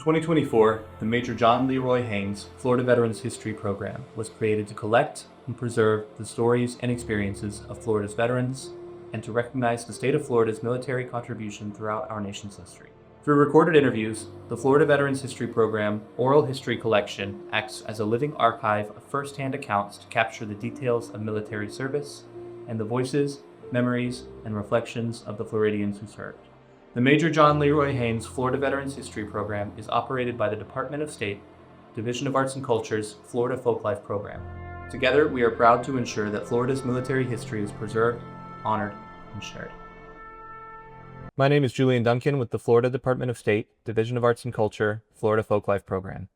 2024, the Major John Leroy Haynes Florida Veterans History Program was created to collect and preserve the stories and experiences of Florida's veterans and to recognize the state of Florida's military contribution throughout our nation's history. Through recorded interviews, the Florida Veterans History Program Oral History Collection acts as a living archive of first-hand accounts to capture the details of military service and the voices, memories, and reflections of the Floridians who served. The Major John Leroy Haynes Florida Veterans History Program is operated by the Department of State, Division of Arts and Culture's Florida Folklife Program. Together, we are proud to ensure that Florida's military history is preserved, honored, and shared. My name is Julian Duncan with the Florida Department of State, Division of Arts and Culture, Florida Folklife Program.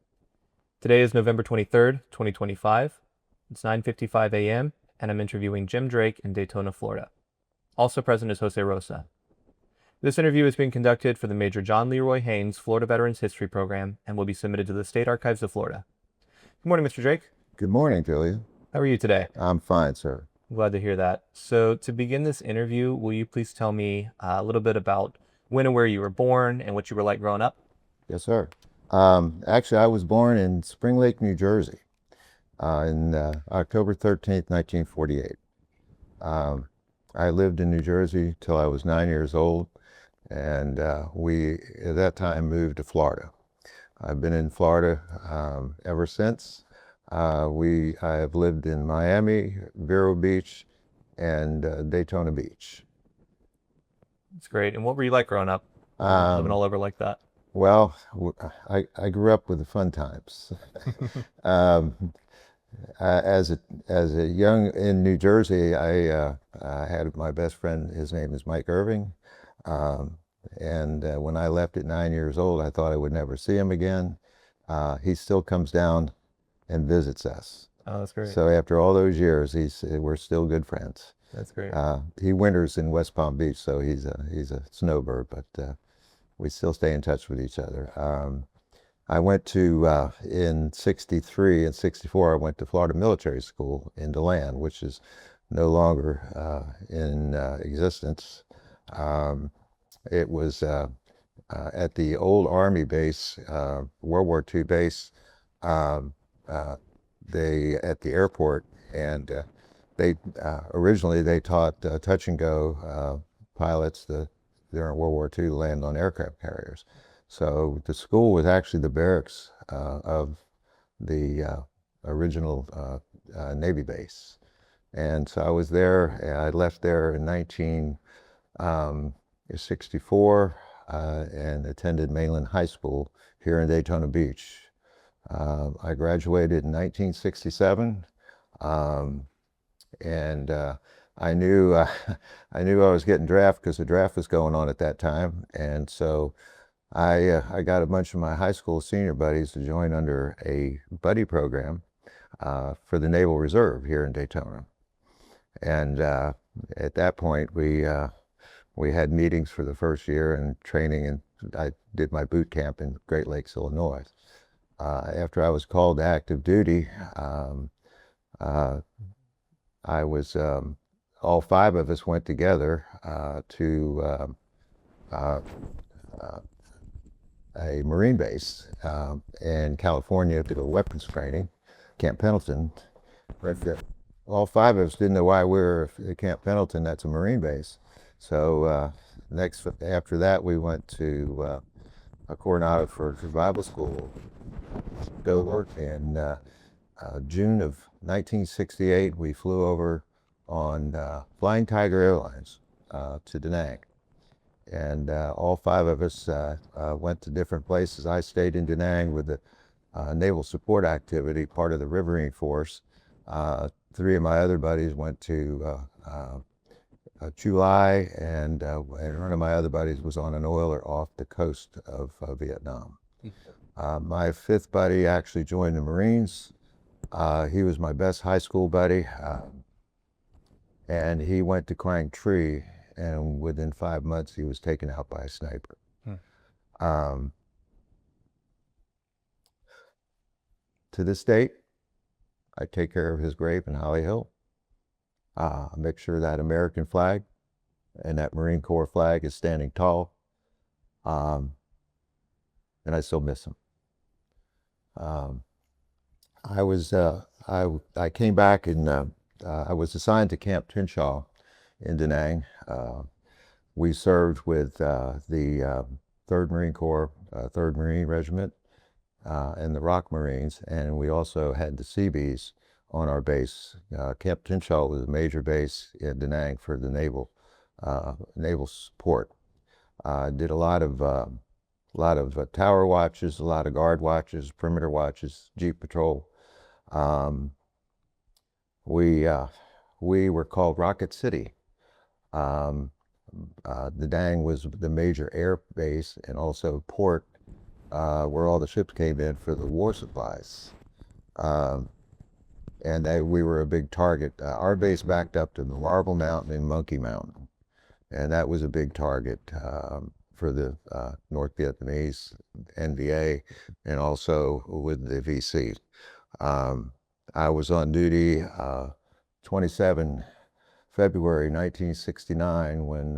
Today is November 23rd, 2025. It's 9:55 a.m., and I'm interviewing Jim Drake in Daytona, Florida. Also present is Jose Rosa. This interview is being conducted for the Major John Leroy Haynes Florida Veterans History Program and will be submitted to the State Archives of Florida. Good morning, Mr. Drake. Good morning, Julian. How are you today? I'm fine, sir. Glad to hear that. So to begin this interview, will you please tell me a little bit about when and where you were born and what you were like growing up? Yes, sir. Actually, I was born in Spring Lake, New Jersey, in October 13th, 1948. I lived in New Jersey till I was 9 years old, and we, at that time, moved to Florida. I've been in Florida ever since. I have lived in Miami, Vero Beach, and Daytona Beach. That's great. And what were you like growing up, living all over like that? Well, I grew up with the fun times. As a young in New Jersey, I had my best friend. His name is Mike Irving, and when I left at 9 years old, I thought I would never see him again. He still comes down and visits us. Oh, that's great. So after all those years, we're still good friends. That's great. He winters in West Palm Beach, so he's a snowbird, but we still stay in touch with each other. I went to, in 63 and 64, I went to Florida Military School in DeLand, which is no longer in existence. It was at the old Army base, World War II base, at the airport, and they originally they taught touch and go pilots during World War II to land on aircraft carriers. So the school was actually the barracks of the original Navy base. And so I was there. I left there in 1964 and attended Mainland High School here in Daytona Beach. I graduated in 1967, and I knew I was getting drafted because the draft was going on at that time, and so I got a bunch of my high school senior buddies to join under a buddy program for the Naval Reserve here in Daytona. And at that point, we had meetings for the first year and training, and I did my boot camp in Great Lakes, Illinois. After I was called to active duty, I was all five of us went together to a Marine base in California to do weapons training, Camp Pendleton. All five of us didn't know why we were at Camp Pendleton. That's a Marine base. So after that, we went to Coronado for survival school. Go work in June of 1968. We flew over on Flying Tiger Airlines to Da Nang. And all five of us went to different places. I stayed in Da Nang with the Naval Support Activity, part of the Riverine Force. Three of my other buddies went to Chu and one of my other buddies was on an oiler off the coast of Vietnam. My fifth buddy actually joined the Marines. He was my best high school buddy, and he went to Quang Tri, and within 5 months he was taken out by a sniper. To this date, I take care of his grave in Holly Hill. I make sure that American flag and that Marine Corps flag is standing tall. and I still miss them. I came back and I was assigned to Camp Tien Sha in Da Nang. We served with the 3rd Marine Corps, 3rd Marine Regiment, and the Rock Marines, and we also had the Seabees on our base. Camp Tien Sha was a major base in Da Nang for the naval support. Did a lot of tower watches, a lot of guard watches, perimeter watches, jeep patrol. We were called Rocket City. Da Nang was the major air base and also port where all the ships came in for the war supplies. And we were a big target. Our base backed up to the Marble Mountain and Monkey Mountain, and that was a big target for the North Vietnamese NVA and also with the VC. I was on duty 27 February 1969 when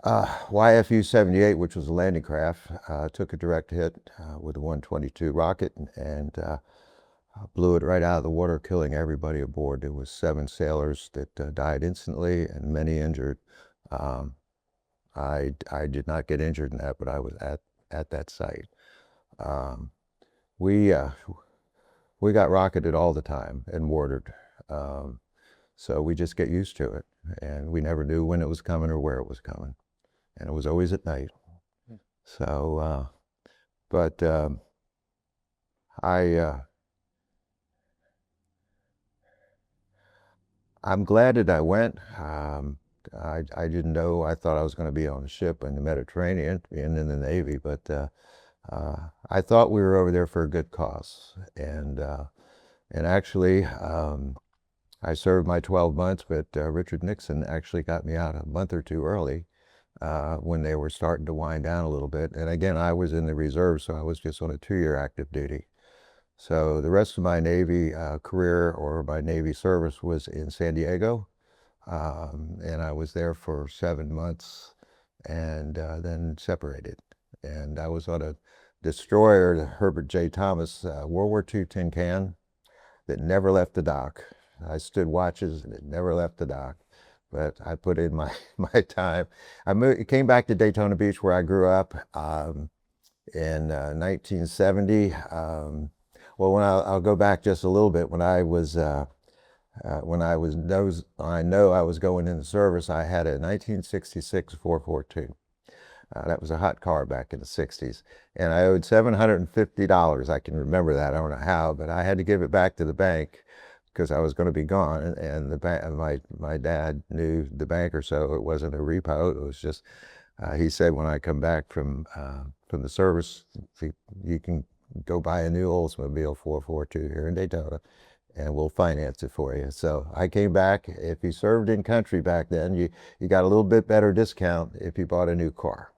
YFU 78, which was a landing craft, took a direct hit with a 122 rocket and blew it right out of the water, killing everybody aboard. There was 7 sailors that died instantly and many injured. I did not get injured in that, but I was at that site. We got rocketed all the time and mortared. So we just get used to it, and we never knew when it was coming or where it was coming, and it was always at night. So, but I'm glad that I went. I didn't know. I thought I was going to be on a ship in the Mediterranean and in the Navy, but I thought we were over there for a good cause. And actually, I served my 12 months, but Richard Nixon actually got me out a month or 2 early when they were starting to wind down a little bit. And again, I was in the reserve, so I was just on a 2-year active duty. So the rest of my Navy career or my Navy service was in San Diego. And I was there for 7 months and then separated. And I was on a destroyer, the Herbert J. Thomas, World War II tin can that never left the dock. I stood watches and it never left the dock, but I put in my time. Came back to Daytona Beach where I grew up in 1970. Well, I'll go back just a little bit. I know I was going into service, I had a 1966 442. That was a hot car back in the 60s. And I owed $750. I can remember that. I don't know how, but I had to give it back to the bank because I was going to be gone. And my dad knew the banker, so it wasn't a repo. It was just, he said, when I come back from the service, you can go buy a new Oldsmobile 442 here in Daytona, and we'll finance it for you. So I came back. If you served in country back then, you got a little bit better discount if you bought a new car.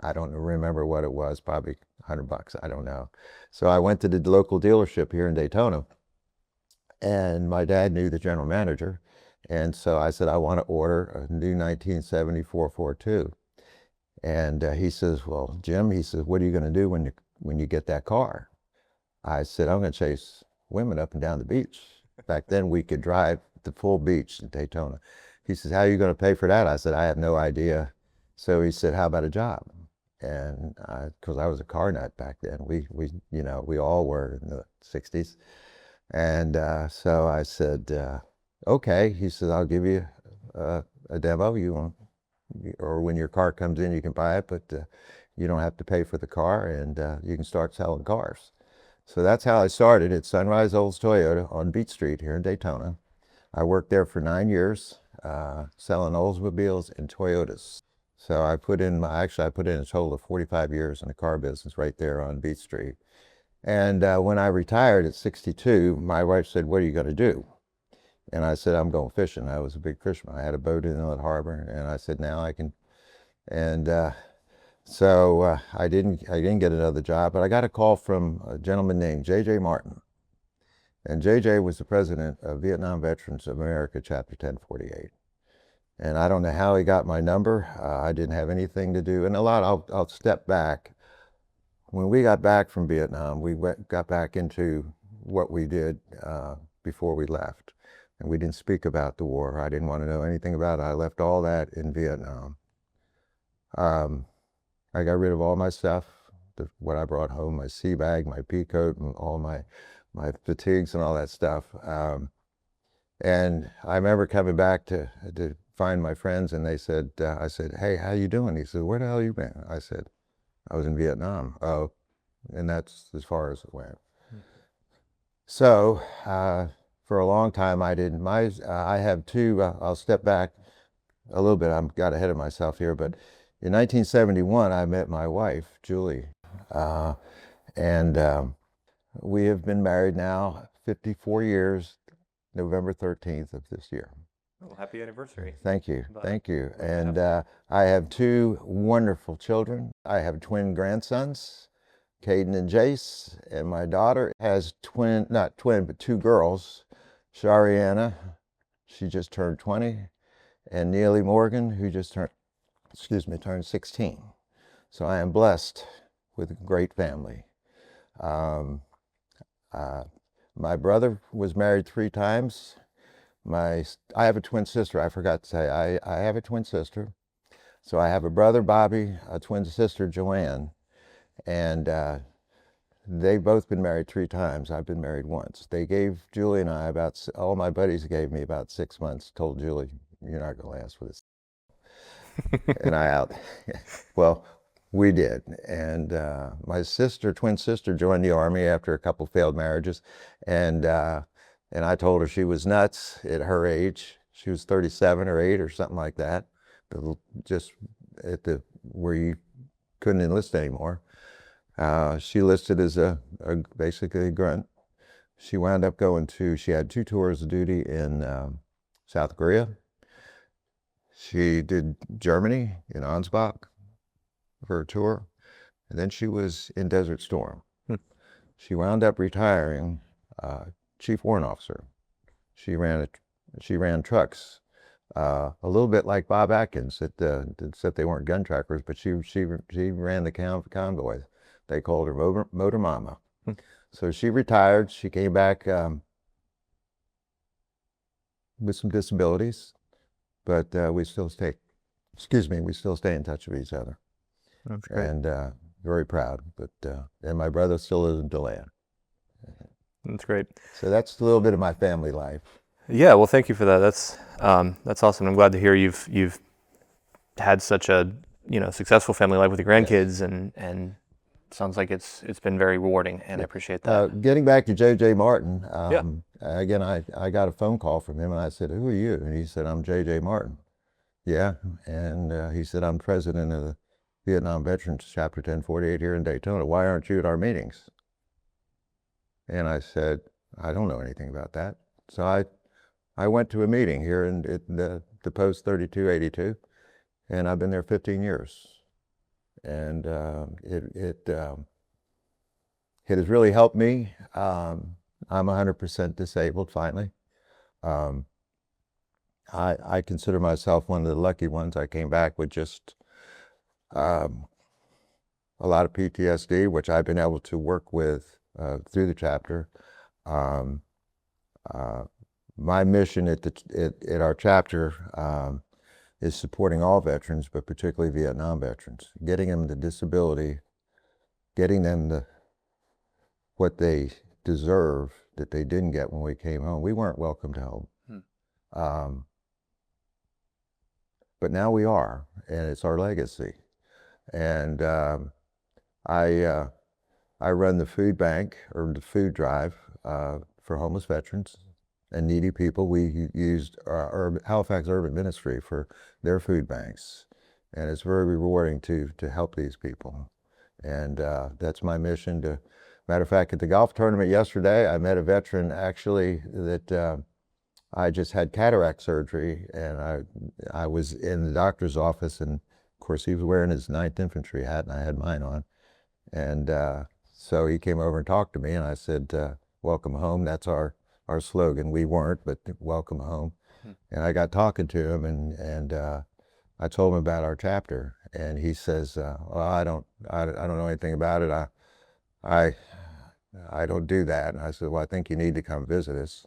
I don't remember what it was, probably $100, I don't know. So I went to the local dealership here in Daytona, and my dad knew the general manager. And so I said, I want to order a new 1970 442. And he says, well, Jim, he says, what are you going to do when you get that car? I said, I'm going to chase women up and down the beach. Back then we could drive the full beach in Daytona. He says, how are you going to pay for that? I said, I have no idea. So he said, how about a job? And because I was a car nut back then, we all were in the 60s. And so I said, okay. He said, I'll give you a demo. Or when your car comes in, you can buy it, but you don't have to pay for the car, and you can start selling cars. So that's how I started at Sunrise Olds Toyota on Beach Street here in Daytona. I worked there for 9 years, selling Oldsmobiles and Toyotas. So I put in a total of 45 years in the car business right there on Beach Street. And when I retired at 62, my wife said, what are you going to do? And I said, I'm going fishing. I was a big fisherman. I had a boat in Inlet Harbor, and I said, now I can. And so I didn't get another job, but I got a call from a gentleman named J.J. Martin. And J.J. was the president of Vietnam Veterans of America, Chapter 1048. And I don't know how he got my number. I didn't have anything to do. And I'll step back. when we got back from Vietnam, got back into what we did before we left. And we didn't speak about the war. I didn't want to know anything about it. I left all that in Vietnam. I got rid of all my stuff, what I brought home, my sea bag, my pea coat, and all my fatigues and all that stuff. And I remember coming back to find my friends, and they said, I said, "Hey, how you doing?" He said, "Where the hell you been?" I said, "I was in Vietnam." "Oh," and that's as far as it went. So for a long time, I didn't. I have two. I'll step back a little bit. I got ahead of myself here, but in 1971, I met my wife, Julie, and we have been married now 54 years, November 13th of this year. Well, happy anniversary. Thank you. Thank you. And I have two wonderful children. I have twin grandsons, Caden and Jace, and my daughter has not twin, but two girls, Shariana, she just turned 20, and Neely Morgan, who just turned 16. So I am blessed with a great family. My brother was married 3 times. I have a twin sister. I forgot to say, I have a twin sister. So I have a brother, Bobby, a twin sister, Joanne, and they've both been married 3 times. I've been married once. They gave Julie and I all my buddies gave me about 6 months, told Julie, "You're not going to last with this." And well, we did. And my twin sister, joined the Army after a couple failed marriages. And I told her she was nuts at her age. She was 37 or 8 or something like that, just where you couldn't enlist anymore. She listed as basically a grunt. She wound up she had 2 tours of duty in South Korea. She did Germany in Ansbach for a tour, and then she was in Desert Storm. She wound up retiring Chief Warrant Officer. She ran trucks, a little bit like Bob Atkins, except they weren't gun trackers, but she ran the convoys. They called her Motor Mama. So she retired. She came back with some disabilities, but we still stay in touch with each other. That's great. And very proud. And my brother still lives in DeLand. That's great. So that's a little bit of my family life. Yeah, well, thank you for that. That's awesome. I'm glad to hear you've had such a successful family life with your grandkids, and sounds like it's been very rewarding, and I appreciate that. Getting back to J.J. Martin, again, I got a phone call from him, and I said, "Who are you?" And he said, "I'm J.J. Martin." "Yeah," and he said, "I'm president of the Vietnam Veterans Chapter 1048 here in Daytona. Why aren't you at our meetings?" And I said, "I don't know anything about that." So I went to a meeting here in the Post 3282, and I've been there 15 years. And it has really helped me. I'm 100% disabled finally. I consider myself one of the lucky ones. I came back with just a lot of PTSD, which I've been able to work with through the chapter. My mission at our chapter is supporting all veterans, but particularly Vietnam veterans, getting them the disability, getting them what they deserve that they didn't get when we came home. We weren't welcomed home. But now we are, and it's our legacy. And I run the food bank, or the food drive, for homeless veterans and needy people. We used our Halifax Urban Ministry for their food banks, and it's very rewarding to help these people. And that's my mission. Matter of fact, at the golf tournament yesterday, I met a veteran actually that I just had cataract surgery, and I was in the doctor's office, and of course he was wearing his 9th Infantry hat, and I had mine on. And so he came over and talked to me, and I said, "Welcome home." That's our slogan. We weren't, but welcome home. And I got talking to him, and I told him about our chapter, and he says, "Well, I don't know anything about it. I don't do that. And I said, well, I think you need to come visit us.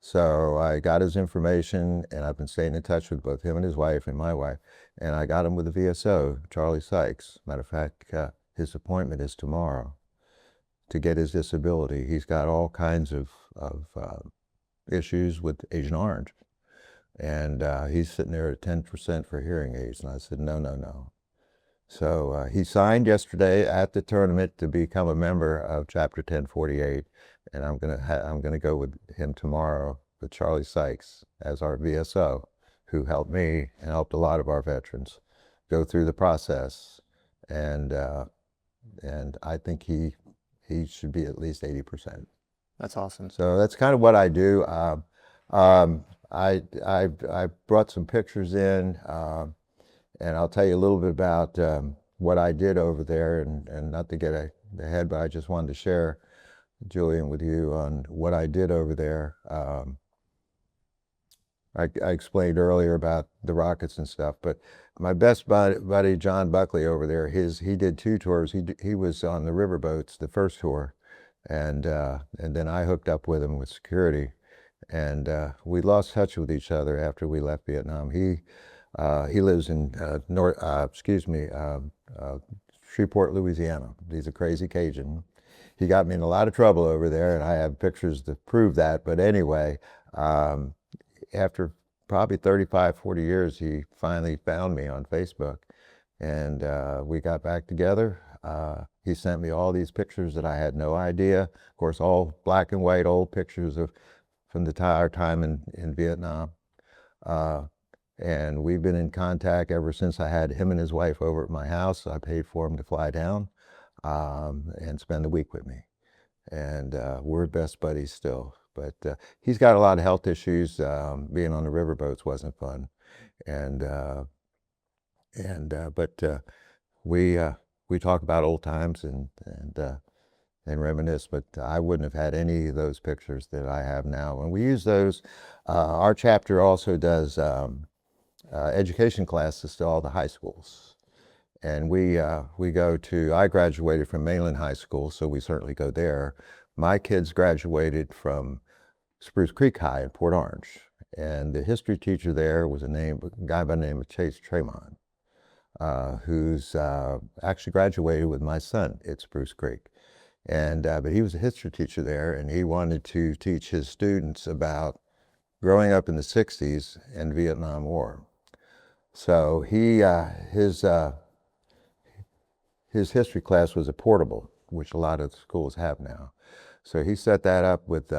So I got his information, and I've been staying in touch with both him and his wife and my wife. And I got him with the VSO, Charlie Sykes. Matter of fact, his appointment is tomorrow to get his disability. He's got all kinds of issues with Agent Orange. And he's sitting there at 10% for hearing aids. And I said, no, no, no. So he signed yesterday at the tournament to become a member of Chapter 1048, and I'm gonna go with him tomorrow with Charlie Sykes as our VSO, who helped me and helped a lot of our veterans go through the process, and I think he should be at least 80%. That's awesome. So that's kind of what I do. I brought some pictures in. And I'll tell you a little bit about what I did over there, and not to get ahead, but I just wanted to share, Julian, with you on what I did over there. I explained earlier about the rockets and stuff, but my best buddy John Buckley over there, he did 2 tours. He was on the riverboats, the first tour, and then I hooked up with him with security, and we lost touch with each other after we left Vietnam. He lives in Shreveport, Louisiana. He's a crazy Cajun. He got me in a lot of trouble over there, and I have pictures to prove that. But anyway, after probably 35, 40 years, he finally found me on Facebook, and we got back together. He sent me all these pictures that I had no idea. Of course, all black and white old pictures from our time in Vietnam. And we've been in contact ever since. I had him and his wife over at my house. I paid for him to fly down and spend a week with me. And we're best buddies still. But he's got a lot of health issues. Being on the riverboats wasn't fun. But we talk about old times and reminisce, but I wouldn't have had any of those pictures that I have now. And we use those. Our chapter also does education classes to all the high schools. And I graduated from Mainland High School, so we certainly go there. My kids graduated from Spruce Creek High in Port Orange. And the history teacher there was a guy by the name of Chase Tremont, who's actually graduated with my son at Spruce Creek. But he was a history teacher there, and he wanted to teach his students about growing up in the 60s and Vietnam War. So his history class was a portable, which a lot of schools have now. So he set that up with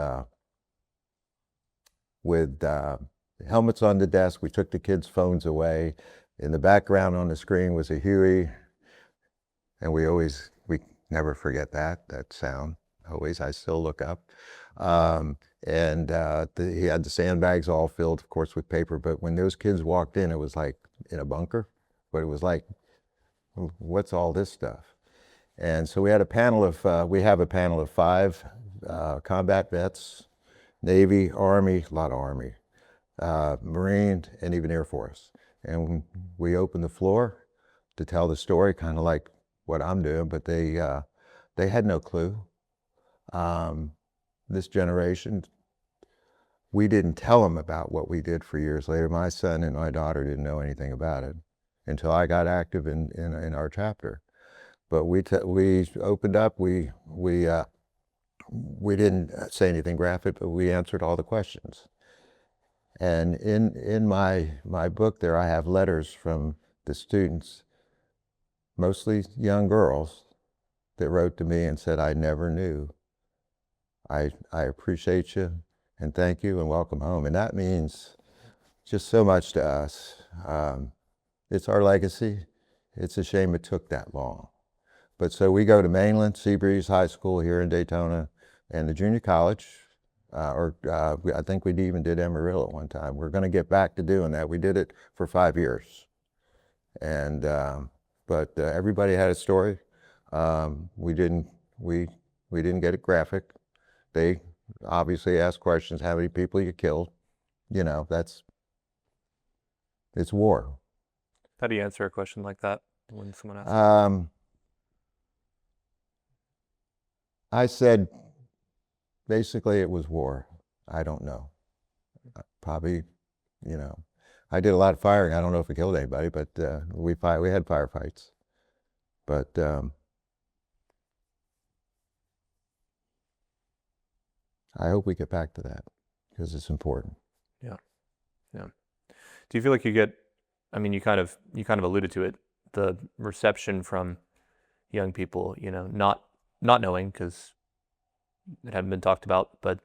helmets on the desk. We took the kids' phones away. In the background on the screen was a Huey, and we never forget that sound. Always, I still look up. He had the sandbags all filled, of course, with paper. But when those kids walked in, it was like in a bunker. But it was like, what's all this stuff? And so we have a panel of 5 combat vets, Navy, Army, a lot of Army, Marine, and even Air Force. And we opened the floor to tell the story, kind of like what I'm doing, but they had no clue. This generation, we didn't tell them about what we did for years later. My son and my daughter didn't know anything about it until I got active in our chapter. But we opened up. We didn't say anything graphic, but we answered all the questions. And in my book there, I have letters from the students, mostly young girls, that wrote to me and said, I never knew. I appreciate you, and thank you, and welcome home. And that means just so much to us. It's our legacy. It's a shame it took that long. But so we go to Mainland, Seabreeze High School here in Daytona, and the junior college, I think we even did Amarillo at one time. We're going to get back to doing that. We did it for 5 years. And, but everybody had a story. We didn't get it graphic. They obviously asked questions, how many people you killed? You know, it's war. How do you answer a question like that when someone asks? I said, basically it was war. I don't know. Probably, you know, I did a lot of firing. I don't know if it killed anybody, but we had firefights. But I hope we get back to that because it's important. Yeah. Yeah. Do you feel like you get, I mean, you kind of alluded to it, the reception from young people, you know, not knowing because it hadn't been talked about, but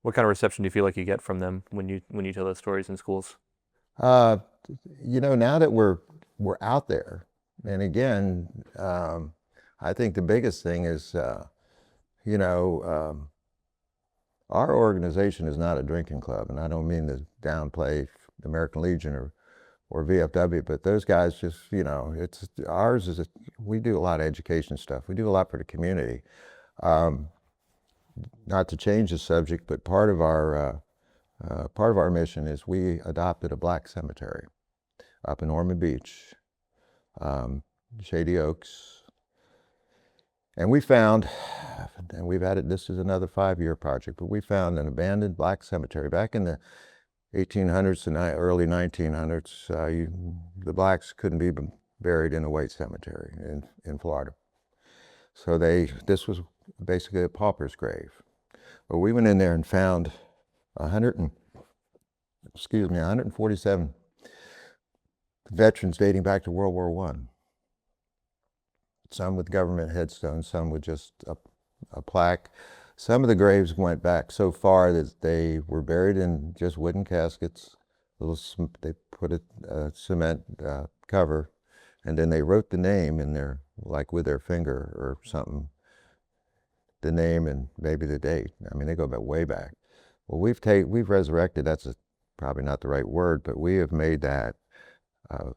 what kind of reception do you feel like you get from them when you tell those stories in schools? Uh, you know, now that we're out there, and again, I think the biggest thing is, you know, our organization is not a drinking club, and I don't mean to downplay the American Legion or VFW, but those guys just, you know, it's ours is we do a lot of education stuff. We do a lot for the community. Not to change the subject, but part of our mission is we adopted a black cemetery up in Ormond Beach, Shady Oaks, and we found, and we've had it, this is another 5-year project, but we found an abandoned black cemetery back in the 1800s and early 1900s. The blacks couldn't be buried in a white cemetery in Florida. So this was basically a pauper's grave. But we went in there and found 147 veterans dating back to World War I. Some with government headstones, some with just a plaque. Some of the graves went back so far that they were buried in just wooden caskets. They put a cement cover, and then they wrote the name in there, like with their finger or something, the name and maybe the date. I mean, they go back way back. Well, we've resurrected, that's probably not the right word, but we have made that a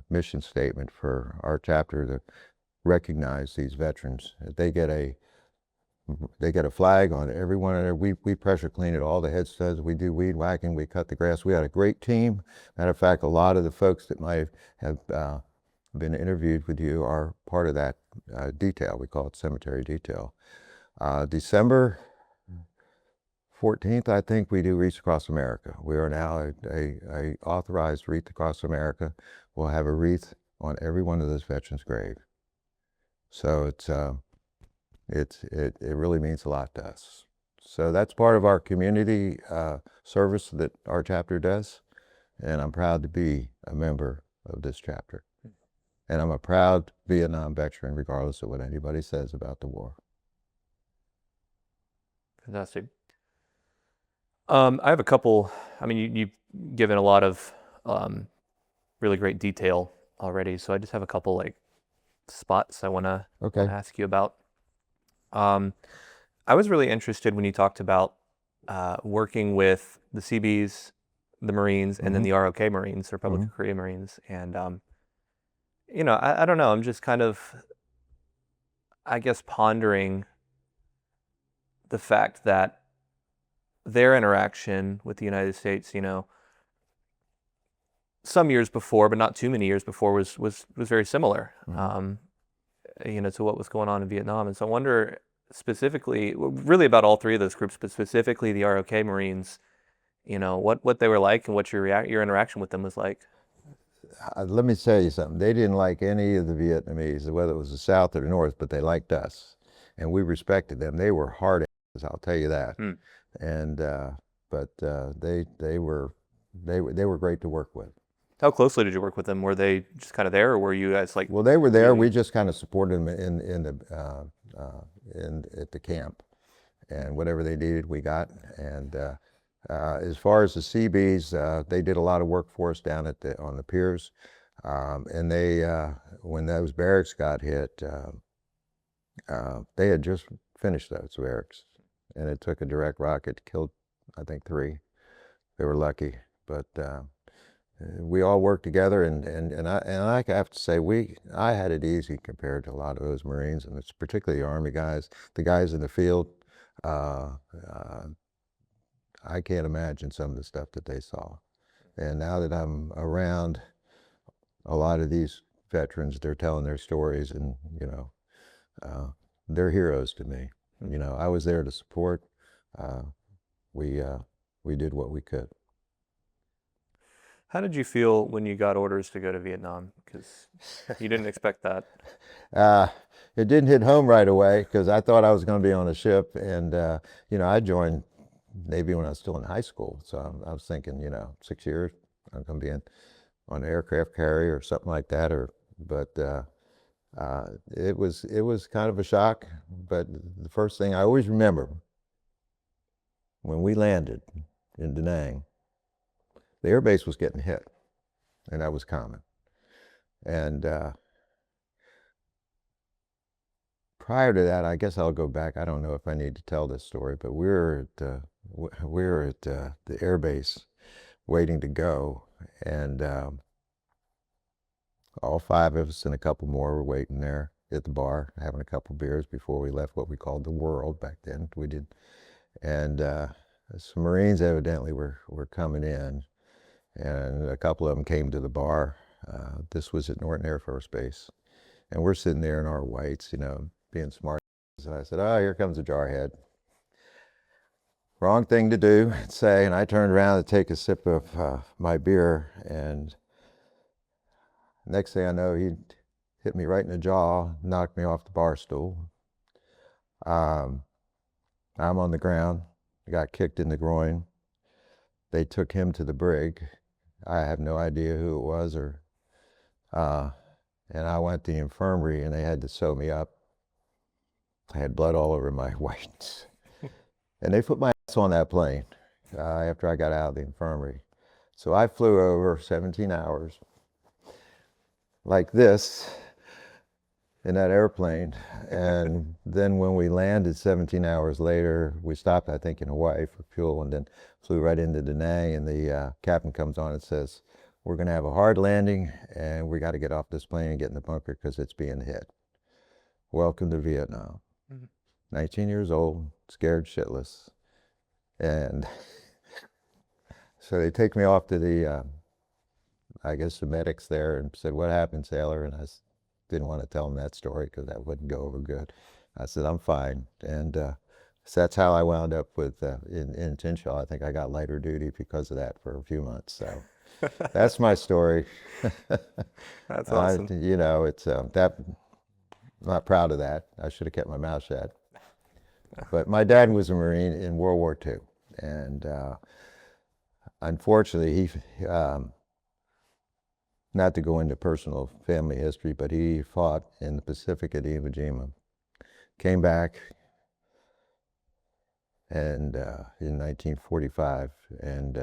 mission statement for our chapter to recognize these veterans. They get a flag on every one of their, we pressure clean it, all the headstones, we do weed whacking, we cut the grass. We had a great team. Matter of fact, a lot of the folks that might have been interviewed with you are part of that detail. We call it cemetery detail. December 14th, I think, we do Wreaths Across America. We are now a authorized Wreath Across America. We'll have a wreath on every one of those veterans' grave. So it really means a lot to us. So that's part of our community service that our chapter does, and I'm proud to be a member of this chapter. And I'm a proud Vietnam veteran, regardless of what anybody says about the war. Fantastic. I have a couple, I mean, you've given a lot of really great detail already, so I just have a couple like spots I want to ask you about. I was really interested when you talked about working with the CBs, the Marines, and then the ROK Marines, the Republic of Korea Marines. And, you know, I don't know, I'm just kind of, I guess, pondering the fact that their interaction with the United States, you know, some years before, but not too many years before, was very similar, you know, to what was going on in Vietnam. And so I wonder specifically, really about all three of those groups, but specifically the ROK Marines, you know, what they were like and what your interaction with them was like. Let me tell you something. They didn't like any of the Vietnamese, whether it was the South or the North, but they liked us, and we respected them. They were hard asses, I'll tell you that. And but they were great to work with. How closely did you work with them? Were they just kind of there, or were you guys like? Well, they were there. We just kind of supported them at the camp, and whatever they needed, we got. And as far as the CBs, they did a lot of work for us down on the piers, and they when those barracks got hit, they had just finished those barracks, and it took a direct rocket, killed I think 3. They were lucky, but we all worked together, and I have to say I had it easy compared to a lot of those Marines, and it's particularly the Army guys, the guys in the field. I can't imagine some of the stuff that they saw. And now that I'm around a lot of these veterans, they're telling their stories, and you know, they're heroes to me. You know, I was there to support. We did what we could. How did you feel when you got orders to go to Vietnam? Because you didn't expect that. Uh, it didn't hit home right away because I thought I was going to be on a ship, and you know, I joined Navy when I was still in high school, so I was thinking, you know, 6 years I'm going to be on an aircraft carrier or something like that, but it was kind of a shock. But the first thing I always remember when we landed in Da Nang, the air base was getting hit, and that was common. And prior to that, I guess I'll go back. I don't know if I need to tell this story, but we were at the air base waiting to go, and all five of us and a couple more were waiting there at the bar, having a couple beers before we left what we called the world back then. We did, and some Marines evidently were coming in, and a couple of them came to the bar. This was at Norton Air Force Base, and we're sitting there in our whites, you know, being smart. So I said, "Oh, here comes a jarhead." Wrong thing to do, say, and I turned around to take a sip of my beer, and next thing I know, he hit me right in the jaw, knocked me off the bar stool. I'm on the ground, got kicked in the groin. They took him to the brig. I have no idea who it was, and I went to the infirmary, and they had to sew me up. I had blood all over my whites. And they put my ass on that plane after I got out of the infirmary. So I flew over 17 hours like this in that airplane. And then when we landed 17 hours later, we stopped, I think, in Hawaii for fuel, and then flew right into Da Nang. And the captain comes on and says, "We're going to have a hard landing, and we got to get off this plane and get in the bunker because it's being hit. Welcome to Vietnam." 19 years old, scared shitless. And so they take me off to the, I guess, the medics there, and said, "What happened, sailor?" And I didn't want to tell them that story because that wouldn't go over good. I said, "I'm fine." And so that's how I wound up with in Tien Sha. I think I got lighter duty because of that for a few months. So that's my story. That's awesome. You know, it's that. I'm not proud of that. I should have kept my mouth shut. But my dad was a Marine in World War II, and unfortunately, he not to go into personal family history, but he fought in the Pacific at Iwo Jima, came back, and in 1945, and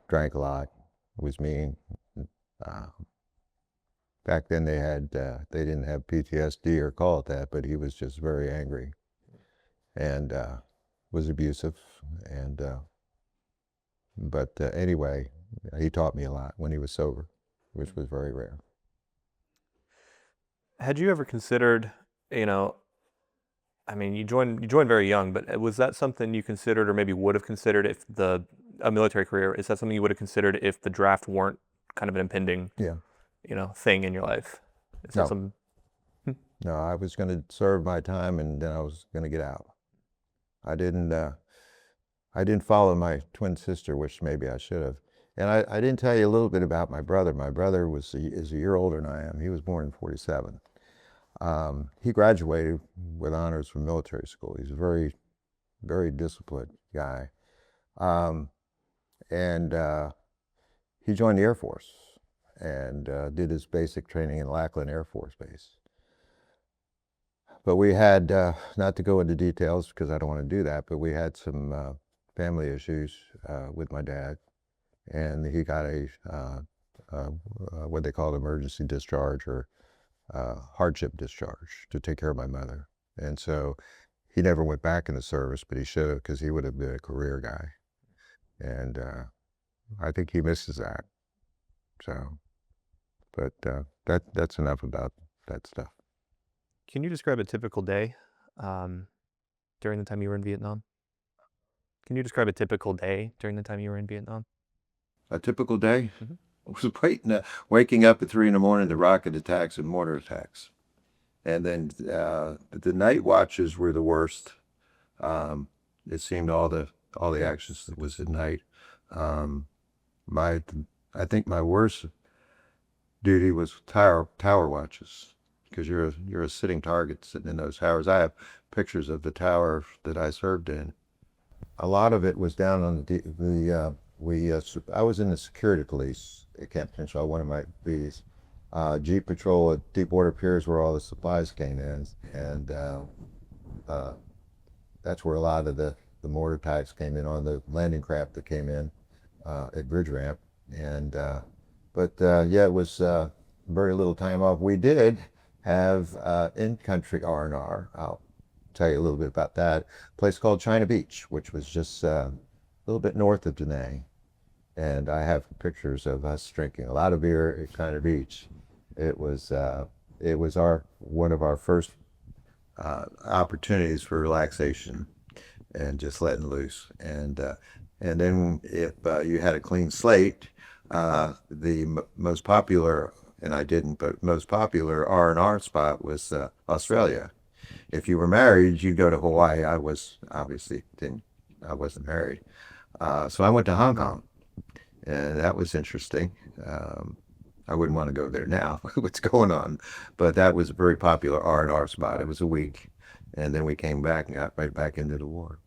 drank a lot, was mean. Back then they didn't have PTSD or call it that, but he was just very angry, and was abusive, and but anyway, he taught me a lot when he was sober, which was very rare. Had you ever considered, you know, I mean, you joined very young, but was that something you considered, or maybe would have considered if a military career? Is that something you would have considered if the draft weren't kind of an impending, Yeah. you know, thing in your life? Is that No. some? No, I was going to serve my time, and then I was going to get out. I didn't follow my twin sister, which maybe I should have. And I didn't tell you a little bit about my brother. My brother is a year older than I am. He was born in '47. He graduated with honors from military school. He's a very, very disciplined guy. And he joined the Air Force and did his basic training in Lackland Air Force Base. But we had, not to go into details because I don't want to do that, but we had some family issues with my dad, and he got what they call emergency discharge, or hardship discharge, to take care of my mother. And so he never went back in the service, but he should have, because he would have been a career guy. And I think he misses that. So, but that's enough about that stuff. Can you describe a typical day during the time you were in Vietnam? Can you describe a typical day during the time you were in Vietnam? A typical day? I was waking up at 3 in the morning to rocket attacks and mortar attacks. And then the night watches were the worst. It seemed all the actions was at night. Um, my I think my worst duty was tower watches because you're a sitting target sitting in those towers. I have pictures of the tower that I served in. A lot of it was down on I was in the security police at Camp Tien Sha, one of my duties. Jeep patrol at Deepwater Piers where all the supplies came in, and uh, that's where a lot of the mortar types came in on the landing craft that came in at Bridge Ramp. And yeah, it was very little time off. We did have in-country R&R. I'll tell you a little bit about that. A place called China Beach, which was just a little bit north of Da Nang. And I have pictures of us drinking a lot of beer at China Beach. It was one of our first opportunities for relaxation and just letting loose. And then if you had a clean slate, most popular, and I didn't, but most popular R&R spot was Australia. If you were married, you'd go to Hawaii. I wasn't married. So I went to Hong Kong, and that was interesting. I wouldn't want to go there now, what's going on, but that was a very popular R&R spot. It was a week, and then we came back and got right back into the war.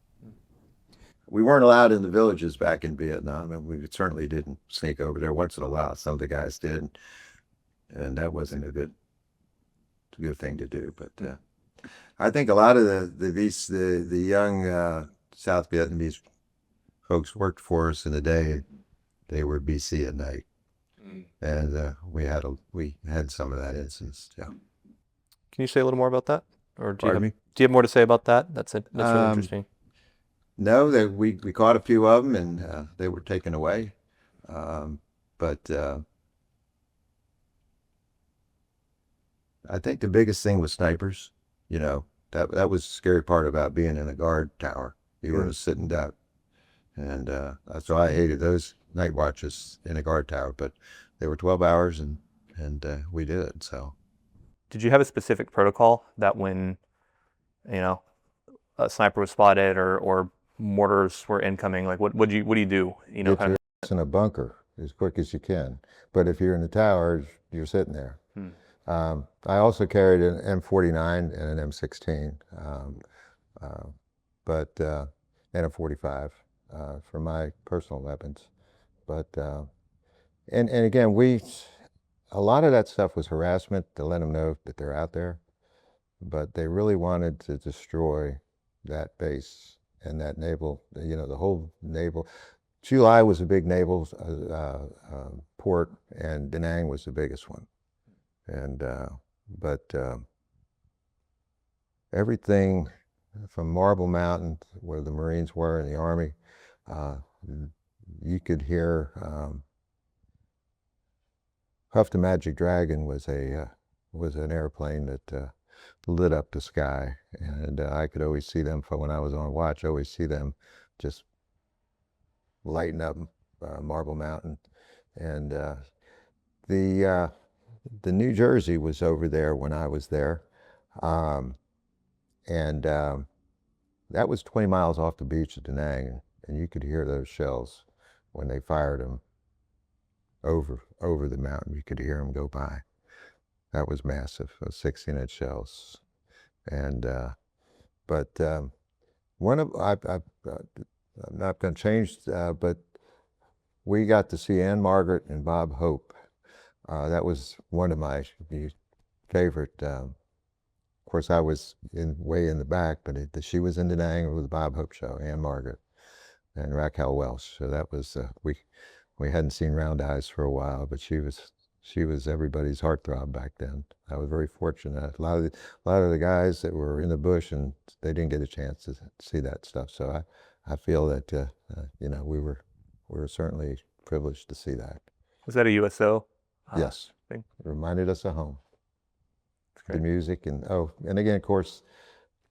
We weren't allowed in the villages back in Vietnam, and we certainly didn't sneak over there. Once in a while, some of the guys did, and that wasn't a good thing to do. But I think a lot of the young South Vietnamese folks worked for us in the day. They were BC at night, and we had some of that instance. Yeah. Can you say a little more about that, or do Pardon me? do you have more to say about that? That's really interesting. No, we caught a few of them, and they were taken away. But I think the biggest thing was snipers. You know, that was the scary part about being in a guard tower. You were sitting down, and that's why I hated those night watches in a guard tower. But they were 12 hours, and we did it. So, did you have a specific protocol that when, a sniper was spotted or mortars were incoming, like what do you do? Get your ass in a bunker as quick as you can. But if you're in the towers, you're sitting there. I also carried an M49 and an M16, and a 45 for my personal weapons. But and again, a lot of that stuff was harassment to let them know that they're out there, but they really wanted to destroy that base and that naval, the whole naval. July was a big naval port, and Da Nang was the biggest one. And but everything from Marble Mountain, where the Marines were in the Army, you could hear. Huff the Magic Dragon was an airplane that lit up the sky, and I could always see them from when I was on watch. Always see them just lighting up Marble Mountain, and the New Jersey was over there when I was there, and that was 20 miles off the beach at Da Nang, and you could hear those shells when they fired them over the mountain. You could hear them go by. That was massive, 16-inch shells. And but one of I'm not going to change, but we got to see Ann Margaret and Bob Hope. That was one of my favorite. Of course, I was way in the back, but she was in Da Nang with the Bob Hope show, Ann Margaret and Raquel Welch. So that was we hadn't seen Round Eyes for a while, but she was everybody's heartthrob back then. I was very fortunate. A lot of the guys that were in the bush, and they didn't get a chance to see that stuff. So I feel that we were certainly privileged to see that. Was that a USO? Yes, thing? It reminded us of home. The music and again, of course,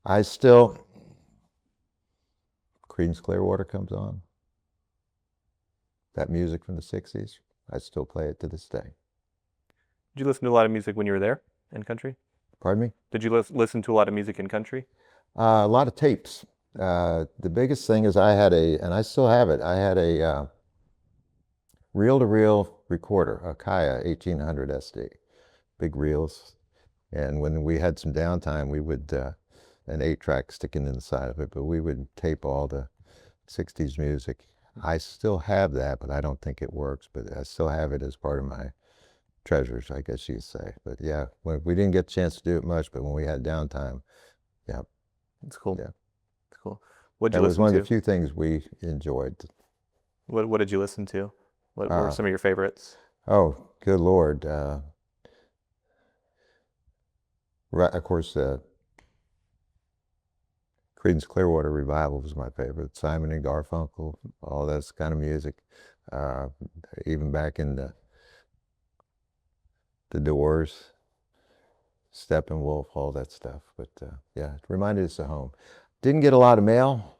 I still. Creedence Clearwater comes on. That music from the 60s, I still play it to this day. Did you listen to a lot of music when you were there in country? Pardon me? Did you listen to a lot of music in country? A lot of tapes. The biggest thing is I had and I still have it, I had a reel-to-reel recorder, a Kaya 1800 SD, big reels. And when we had some downtime, we would, an 8-track sticking inside of it, but we would tape all the 60s music. I still have that, but I don't think it works, but I still have it as part of my treasures, I guess you'd say. But yeah, we didn't get a chance to do it much, but when we had downtime, yeah. That's cool. Yeah. That's cool. What did That you was listen one to? of the few things we enjoyed. What did you listen to? What were some of your favorites? Oh, good Lord. Right, of course, Creedence Clearwater Revival was my favorite. Simon and Garfunkel, all that kind of music. Even back in the Doors, Steppenwolf, all that stuff. But yeah, it reminded us of home. Didn't get a lot of mail.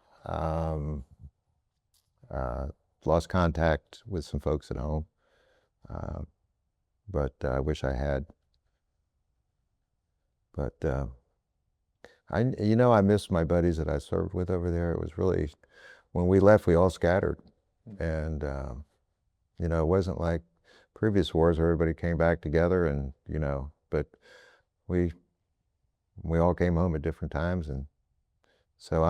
Lost contact with some folks at home. But I wish I had. But I miss my buddies that I served with over there. It was really, when we left, we all scattered. And, it wasn't like previous wars where everybody came back together and, but we all came home at different times. And so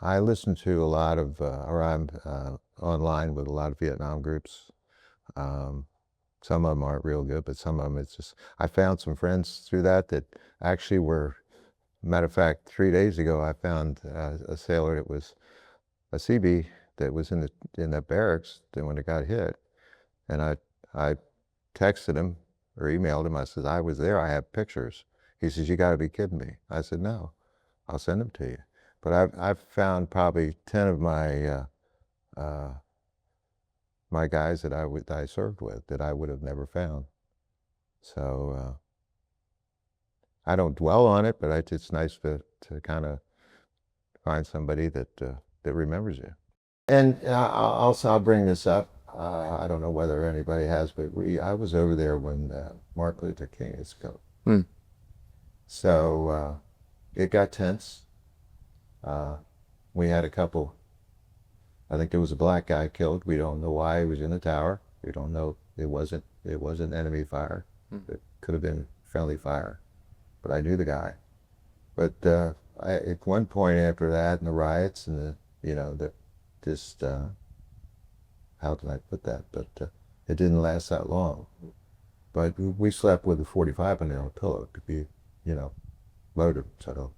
I listen to a lot of, or I'm online with a lot of Vietnam groups. Some of them aren't real good, but some of them, it's just, I found some friends through that actually were, matter of fact, 3 days ago, I found a sailor that was a CB that was in the barracks when it got hit. And I texted him or emailed him. I said, I was there. I have pictures. He says, you got to be kidding me. I said, no, I'll send them to you. But I've found probably 10 of my my guys that I served with that I would have never found. So I don't dwell on it, but it's nice to kind of find somebody that remembers you. And I'll bring this up. I don't know whether anybody has, but I was over there when Martin Luther King is killed. Mm. So it got tense. We had a couple. I think there was a black guy killed. We don't know why. He was in the tower. We don't know. It wasn't enemy fire. It could have been friendly fire. But I knew the guy. But at one point after that, and the riots and how can I put that? But it didn't last that long. But we slept with a 45 under our pillow to be, loaded, so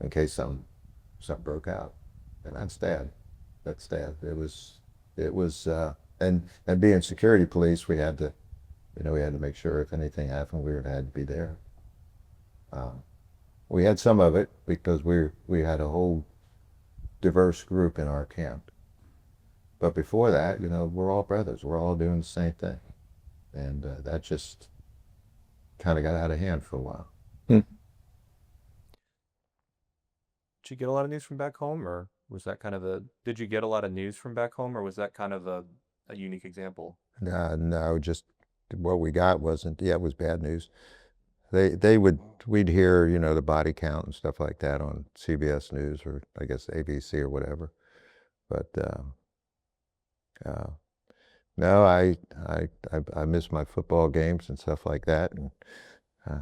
in case something broke out. And that's sad. That's sad. It was, and being security police, we had to, we had to make sure if anything happened, we had to be there. We had some of it because we had a whole diverse group in our camp. But before that, we're all brothers. We're all doing the same thing. And that just kind of got out of hand for a while. Did you get a lot of news from back home, or was that kind of did you get a lot of news from back home, or was that kind of a unique example? No, just what we got wasn't, it was bad news. We'd hear, the body count and stuff like that on CBS News or I guess ABC or whatever. But no, I missed my football games and stuff like that, and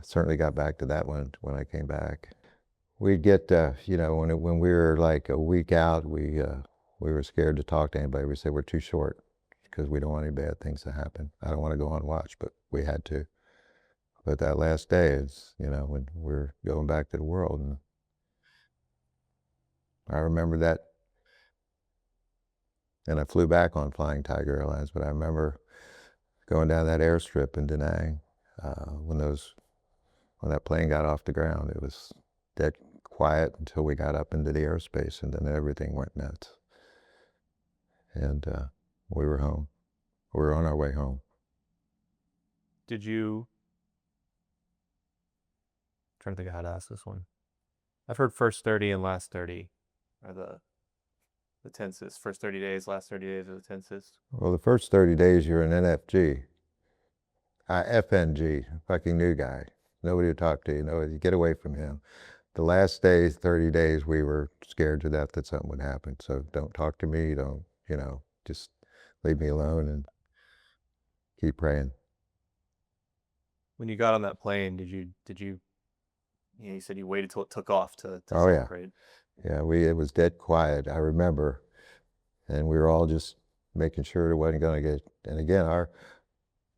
certainly got back to that one when I came back. We'd get, when we were like a week out, we were scared to talk to anybody. We said we're too short because we don't want any bad things to happen. I don't want to go on watch, but we had to. But that last day is, when we're going back to the world. And I remember that. And I flew back on Flying Tiger Airlines, but I remember going down that airstrip in Da Nang when that plane got off the ground. It was dead quiet until we got up into the airspace, and then everything went nuts. And we were home. We were on our way home. Did you? I'm trying to think of how to ask this one. I've heard first 30 and last 30 are the tensest. First 30 days, last 30 days are the tensest. Well, the first 30 days you're an NFG, FNG, fucking new guy. Nobody would talk to you. Nobody, get away from him. The last days, 30 days, we were scared to death that something would happen. So don't talk to me. Don't, just leave me alone and keep praying. When you got on that plane, did you you said you waited till it took off to Oh, yeah. celebrate. Yeah, it was dead quiet, I remember. And we were all just making sure it wasn't going to get, and again, our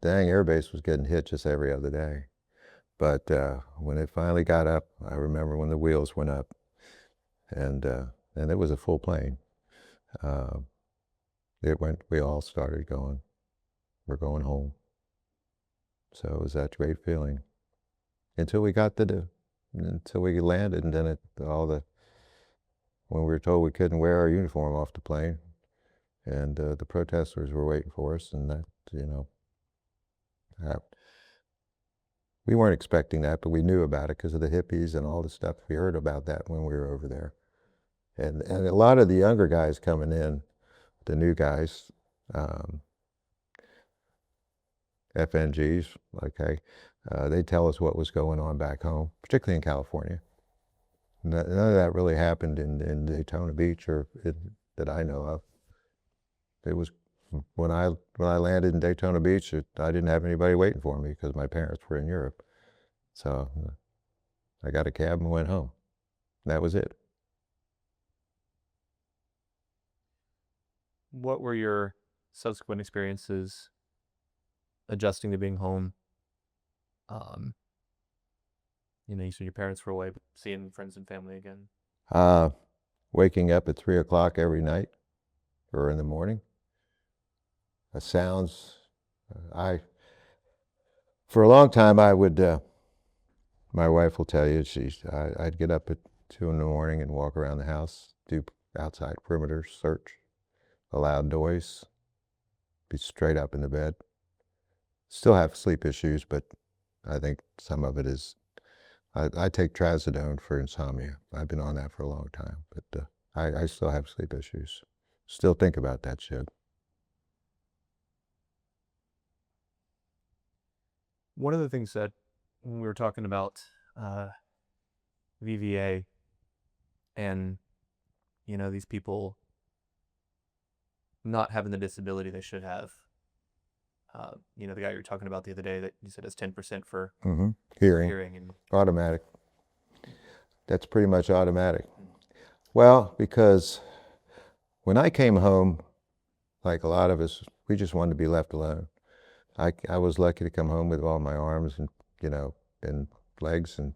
dang air base was getting hit just every other day. But when it finally got up, I remember when the wheels went up, and it was a full plane. We all started going, we're going home. So it was that great feeling until we landed, and then when we were told we couldn't wear our uniform off the plane, and the protesters were waiting for us, and that, we weren't expecting that, but we knew about it because of the hippies and all the stuff. We heard about that when we were over there. And a lot of the younger guys coming in, the new guys, FNGs, okay, they tell us what was going on back home, particularly in California. None of that really happened in Daytona Beach that I know of. It was when I landed in Daytona Beach, I didn't have anybody waiting for me because my parents were in Europe. So I got a cab and went home. That was it. What were your subsequent experiences adjusting to being home? You said your parents were away, but seeing friends and family again. Waking up at 3 o'clock every night or in the morning. The sounds, for a long time I would, my wife will tell you, I'd get up at 2 in the morning and walk around the house, do outside perimeter search, a loud noise, be straight up in the bed. Still have sleep issues, but I think some of it is, I take trazodone for insomnia. I've been on that for a long time, but I still have sleep issues. Still think about that shit. One of the things that when we were talking about VVA and these people not having the disability they should have, the guy you were talking about the other day that you said has 10% for hearing and automatic. That's pretty much automatic. Well, because when I came home, like a lot of us, we just wanted to be left alone. I was lucky to come home with all my arms and and legs, and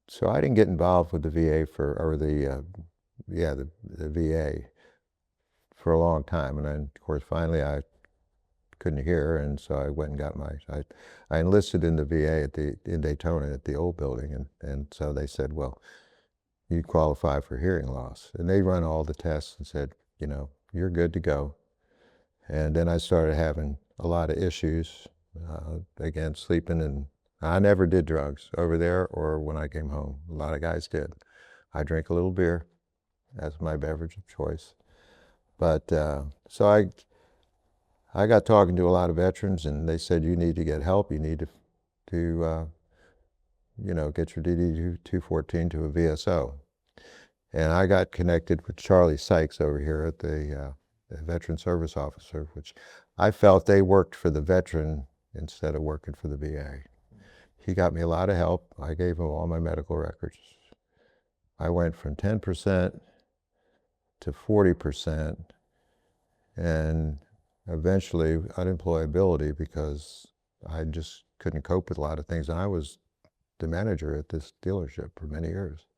so I didn't get involved with the VA the VA for a long time, and then of course finally I couldn't hear, and so I went and got I enlisted in the VA in Daytona at the old building, and so they said, well, you qualify for hearing loss, and they run all the tests and said, you're good to go. And then I started having a lot of issues, again, sleeping, and I never did drugs over there or when I came home. A lot of guys did. I drink a little beer. That's my beverage of choice. But so I got talking to a lot of veterans, and they said, you need to get help. You need to get your DD-214 to a VSO. And I got connected with Charlie Sykes over here at the Veteran Service Officer, which I felt they worked for the veteran instead of working for the VA. He got me a lot of help. I gave him all my medical records. I went from 10% to 40%, and eventually unemployability because I just couldn't cope with a lot of things. And I was the manager at this dealership for many years.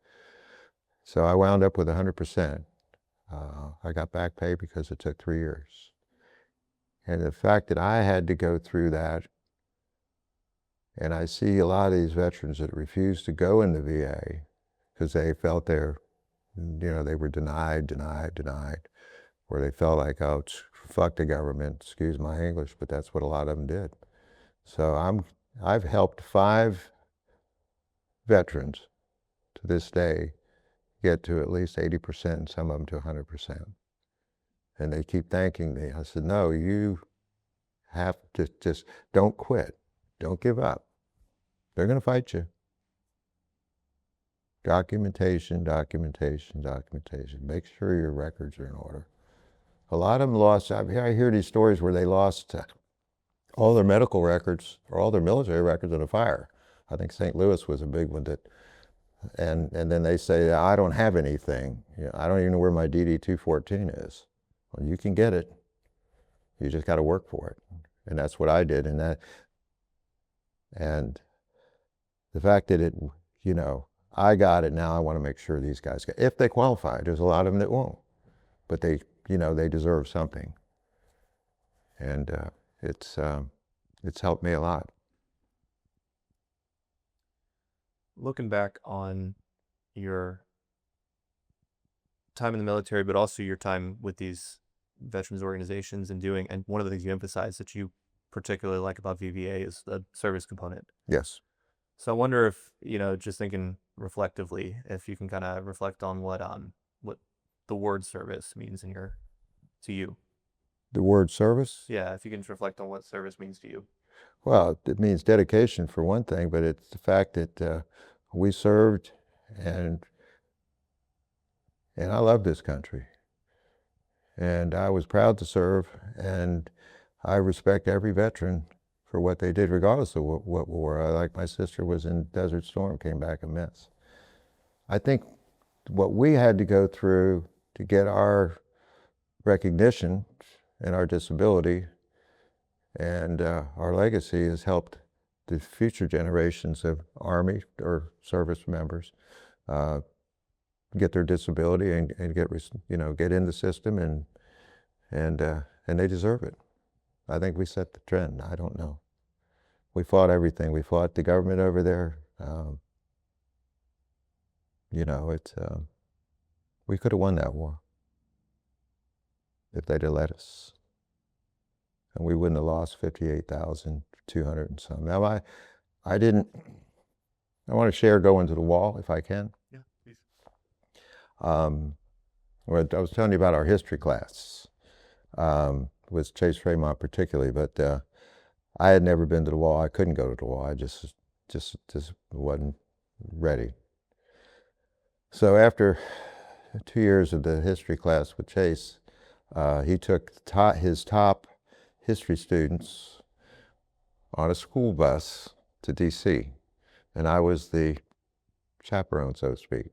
So I wound up with 100%. I got back pay because it took 3 years. And the fact that I had to go through that, and I see a lot of these veterans that refuse to go in the VA because they felt they were denied, or they felt like, oh, fuck the government, excuse my English, but that's what a lot of them did. So I've helped 5 veterans to this day get to at least 80%, and some of them to 100%. And they keep thanking me. I said, no, you have to just don't quit. Don't give up. They're going to fight you. Documentation, documentation, documentation. Make sure your records are in order. A lot of them lost. I hear these stories where they lost all their medical records or all their military records in a fire. I think St. Louis was a big one that, and then they say, I don't have anything. You know, I don't even know where my DD-214 is. Well, you can get it. You just got to work for it. And that's what I did. And the fact that it, you know, I got it, now I want to make sure these guys get, if they qualify. There's a lot of them that won't, but they, you know, they deserve something. And it's helped me a lot. Looking back on your time in the military, but also your time with these veterans organizations and one of the things you emphasize that you particularly like about VBA is the service component. Yes. So I wonder if, you know, just thinking reflectively, if you can kind of reflect on what the word service means to you. The word service? Yeah, if you can reflect on what service means to you. Well, it means dedication for one thing, but it's the fact that we served, and I love this country. And I was proud to serve, and I respect every veteran for what they did, regardless of what war. Like my sister was in Desert Storm, came back a mess. I think what we had to go through to get our recognition and our disability and our legacy has helped the future generations of Army or service members get their disability and get, you know, get in the system, and they deserve it. I think we set the trend. I don't know. We fought everything. We fought the government over there. You know, we could have won that war if they'd have let us. And we wouldn't have lost 58,200 and some. Now, I want to share going to the wall if I can. Yeah, please. Well, I was telling you about our history class with Chase Fremont particularly, but I had never been to the wall. I couldn't go to the wall. I just wasn't ready. So after 2 years of the history class with Chase, he took his top history students on a school bus to DC, and I was the chaperone, so to speak.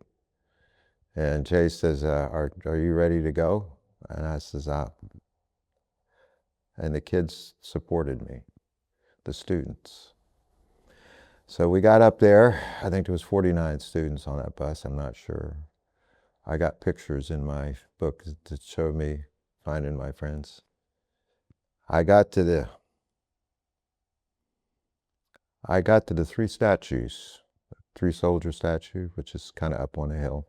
And Chase says, are you ready to go? And I says, and the kids supported me, the students. So we got up there. I think there was 49 students on that bus, I'm not sure. I got pictures in my book that show me finding my friends. I got to the three statues, three soldier statue, which is kind of up on a hill.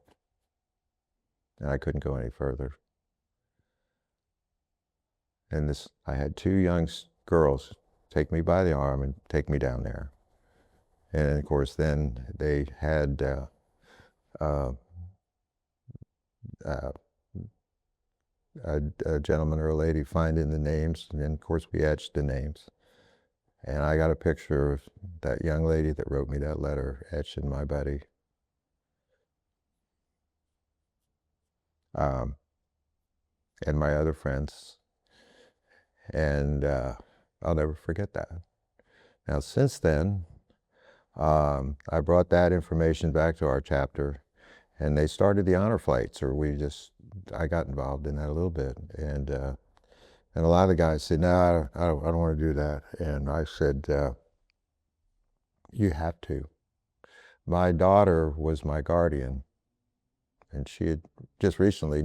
And I couldn't go any further. And I had two young girls take me by the arm and take me down there. And of course, then they had a gentleman or a lady finding the names, and then of course we etched the names. And I got a picture of that young lady that wrote me that letter etched in my buddy. And my other friends. And I'll never forget that. Now, since then, I brought that information back to our chapter, and they started the honor flights, or I got involved in that a little bit. And a lot of the guys said, no, I don't want to do that. And I said, you have to. My daughter was my guardian, and she had just recently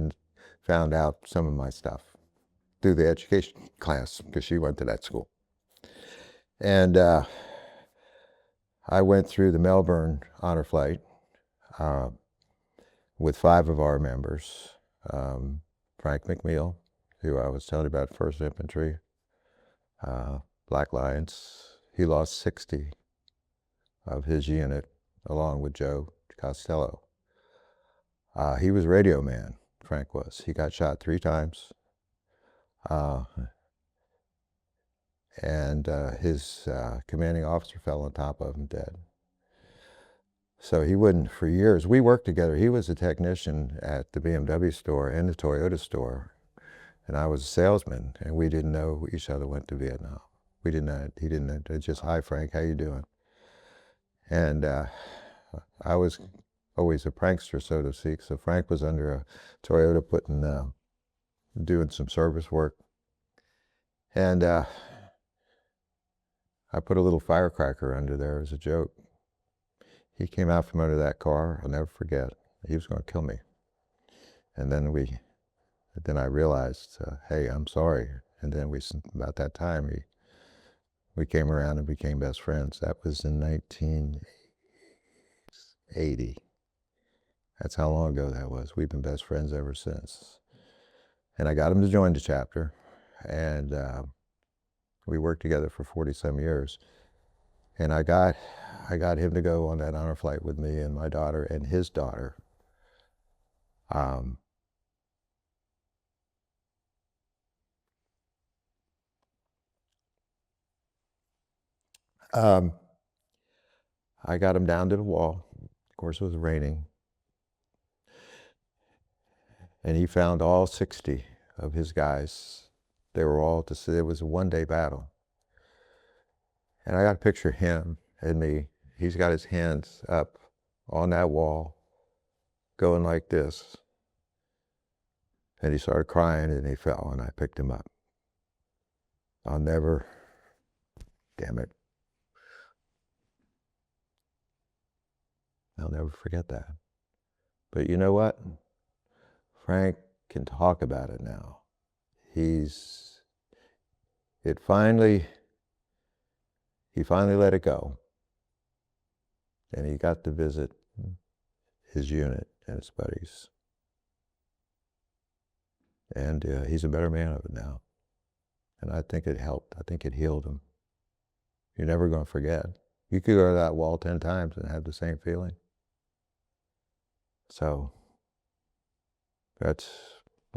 found out some of my stuff through the education class, because she went to that school. And I went through the Melbourne honor flight with 5 of our members. Frank McNeil, who I was telling you about, 1st Infantry, Black Lions. He lost 60 of his unit, along with Joe Costello. He was radio man, Frank was. He got shot 3 times. And his commanding officer fell on top of him dead. So he wouldn't, for years, we worked together. He was a technician at the BMW store and the Toyota store, and I was a salesman, and we didn't know each other went to Vietnam. We didn't know, he didn't know, it's just, hi Frank, how you doing? And I was always a prankster, so to speak. So Frank was under a Toyota doing some service work. And I put a little firecracker under there as a joke. He came out from under that car, I'll never forget. He was going to kill me. And then I realized, hey, I'm sorry. And then about that time, we came around and became best friends. That was in 1980. That's how long ago that was. We've been best friends ever since. And I got him to join the chapter, and we worked together for 40-some years. And I got him to go on that honor flight with me and my daughter and his daughter. I got him down to the wall. Of course, it was raining. And he found all 60 of his guys. They were all to see. It was a one-day battle. And I got to picture him and me. He's got his hands up on that wall, going like this. And he started crying and he fell, and I picked him up. Damn it. I'll never forget that. But you know what? Frank can talk about it now. He finally let it go. And he got to visit his unit and his buddies. And he's a better man of it now. And I think it helped. I think it healed him. You're never going to forget. You could go to that wall 10 times and have the same feeling. So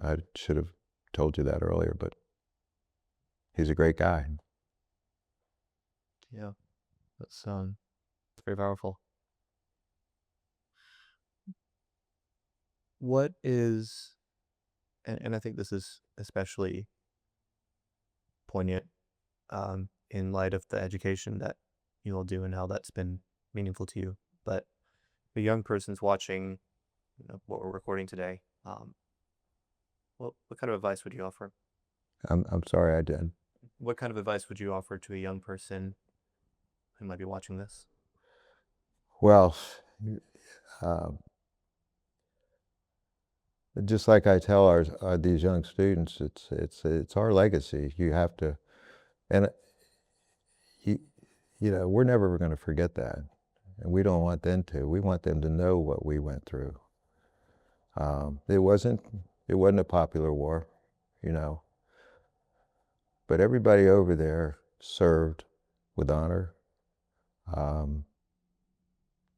I should have told you that earlier, but he's a great guy. Yeah, that's very powerful. What is, and I think this is especially poignant in light of the education that you all do and how that's been meaningful to you, but the young person's watching what we're recording today. What kind of advice would you offer? I'm sorry, I did. What kind of advice would you offer to a young person who might be watching this? Well, just like I tell these young students, it's our legacy. You have to, and we're never going to forget that, and we don't want them to. We want them to know what we went through. It wasn't a popular war, but everybody over there served with honor,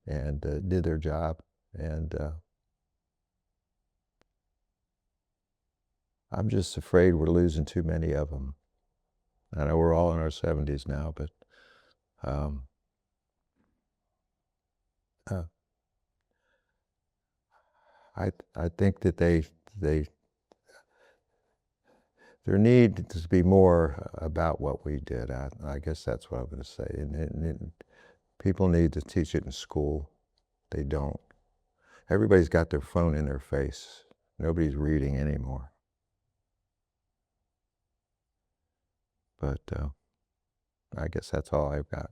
and did their job, and I'm just afraid we're losing too many of them. I know we're all in our 70s now, but I think that there needs to be more about what we did. I guess that's what I'm going to say. And people need to teach it in school. They don't. Everybody's got their phone in their face. Nobody's reading anymore. But I guess that's all I've got.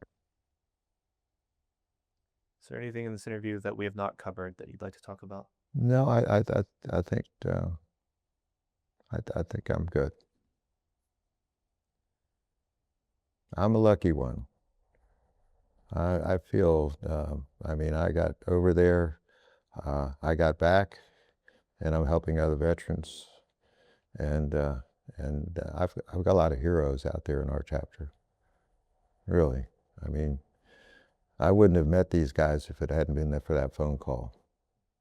Is there anything in this interview that we have not covered that you'd like to talk about? No, I think I think I'm good. I'm a lucky one. I feel, I mean, I got over there, I got back, and I'm helping other veterans, and I've got a lot of heroes out there in our chapter. Really, I mean, I wouldn't have met these guys if it hadn't been for that phone call.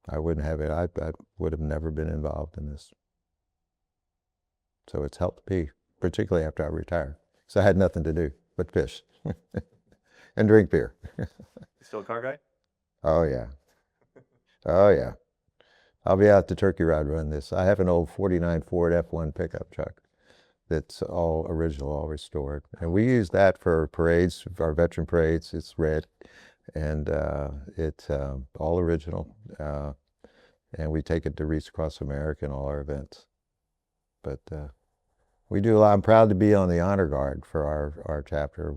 I wouldn't have it. I would have never been involved in this. So it's helped me, particularly after I retired. So I had nothing to do but fish and drink beer. You still a car guy? Oh, yeah. Oh, yeah. I'll be out to Turkey Rod run this. I have an old 49 Ford F1 pickup truck that's all original, all restored. And we use that for parades, our veteran parades. It's red, and it's all original. And we take it to Reach Across America and all our events. But we do a lot. I'm proud to be on the honor guard for our chapter.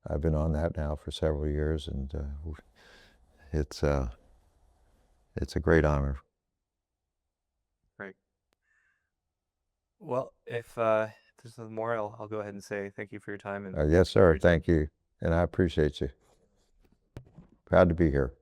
I've been on that now for several years, and it's a great honor. Great. Well, if there's nothing more, I'll go ahead and say thank you for your time. And Yes, sir. Thank you. And I appreciate you. Proud to be here.